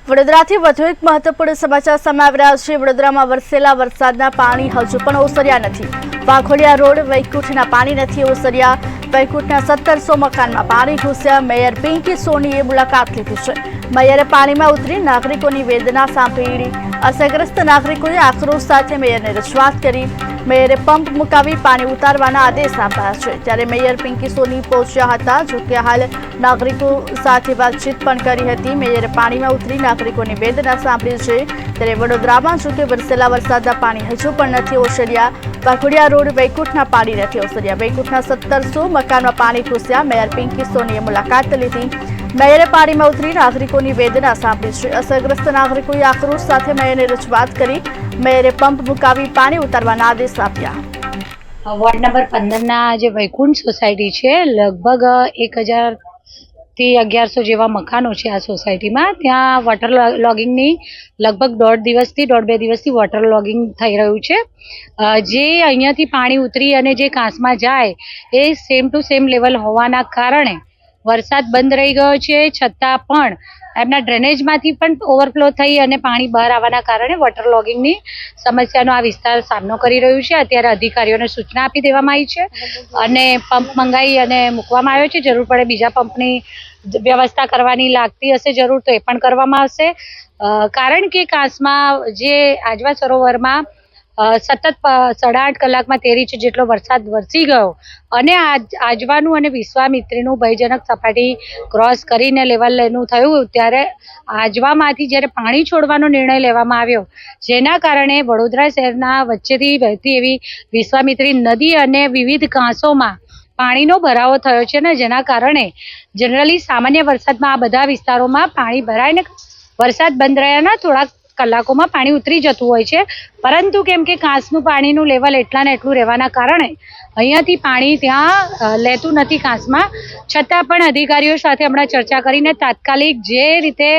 વડોદરાથી વધુ એક મહત્વપૂર્ણ સમાચાર સામે આવી રહ્યા છે। વડોદરામાં વરસેલા વરસાદના પાણી હજુ પણ ઓસર્યા નથી। વાઘોડિયા રોડ વૈકુંઠના પાણી નથી ઓસર્યા। વૈકુંઠના 1700 મકાનમાં પાણી ઘૂસ્યા। મેયર પિંકી સોનીએ મુલાકાત લીધી છે। મેયરે પાણીમાં ઉતરી નાગરિકોની વેદના સાંભળી। અસરગ્રસ્ત નાગરિકોએ આક્રોશ સાથે મેયરને રજૂઆત કરી। મેયરે પંપ મુકાવી પાણી ઉતારવાના આદેશ આપ્યા છે। ત્યારે મેયર પિંકી સોની પહોંચ્યા હતા। જોકે હાલ નાગરિકો સાથે વાતચીત પણ કરી હતી। મેયરે પાણીમાં ઉતરી નાગરિકોની વેદના સાંભળી છે। ત્યારે વડોદરામાં જોકે વરસેલા વરસાદના પાણી હજુ પણ નથી ઓસર્યા। વાઘોડિયા રોડ વૈકુંઠના પાણી નથી ઓસર્યા। વૈકુંઠના 1700 મકાનમાં પાણી ઘૂસ્યા। મેયર પિંકી સોનીએ મુલાકાત લીધી। મેયરે પાણીમાં ઉતરી નાગરિકોની વેદના સાંભળી છે। અસરગ્રસ્ત નાગરિકોએ આક્રોશ સાથે મેયરને રજૂઆત કરી। મેયરે પંપ મુકાવી પાણી ઉતારવાના આદેશ આપ્યા। વોર્ડ નંબર 15 જે વૈકુંઠ સોસાયટી છે, લગભગ 1000 થી 1100 જેવા મકાનો છે આ સોસાયટીમાં। ત્યાં વોટર લોગિંગની લગભગ 1.5 દિવસથી વોટર લોગિંગ થઈ રહ્યું છે। જે અહીંયાથી પાણી ઉતરી અને જે કાંસમાં જાય એ સેમ ટુ સેમ લેવલ હોવાના કારણે વરસાદ બંધ રહી ગયો છે, છતાં પણ એમના ડ્રેનેજમાંથી પણ ઓવરફ્લો થઈ અને પાણી બહાર આવવાના કારણે વોટર લોગિંગની સમસ્યાનો આ વિસ્તાર સામનો કરી રહ્યું છે। અત્યારે અધિકારીઓને સૂચના આપી દેવામાં આવી છે અને પંપ મંગાવી અને મૂકવામાં આવ્યો છે। જરૂર પડે બીજા પંપની વ્યવસ્થા કરવાની લાગતી હશે જરૂર તો એ પણ કરવામાં આવશે। કારણ કે કાંસમાં જે આજવા સરોવરમાં સતત 8.5 કલાકમાં 13 ઇંચ જેટલો વરસાદ વરસી ગયો અને આજવાનું અને વિશ્વામિત્રીનું ભયજનક સપાટી ક્રોસ કરીને લેવલ એનું થયું, ત્યારે આજવામાંથી જ્યારે પાણી છોડવાનો નિર્ણય લેવામાં આવ્યો, જેના કારણે વડોદરા શહેરના વચ્ચેથી વહેતી એવી વિશ્વામિત્રી નદી અને વિવિધ કાંસોમાં પાણીનો ભરાવો થયો છે ને જેના કારણે જનરલી સામાન્ય વરસાદમાં આ બધા વિસ્તારોમાં પાણી ભરાય ને વરસાદ બંધ રહ્યાના થોડાક કલાકોમાં પાણી ઉતરી જતું હોય છે, પરંતુ કેમ કે કાંસનું પાણીનું લેવલ એટલા ને એટલું રહેવાના કારણે અહીંયાથી પાણી ત્યાં લેતું નથી કાંસમાં। છતાં પણ અધિકારીઓ સાથે હમણાં ચર્ચા કરીને તાત્કાલિક જે રીતે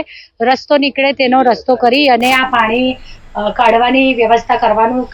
રસ્તો નીકળે તેનો રસ્તો કરી અને આ પાણી કાઢવાની વ્યવસ્થા કરવાનું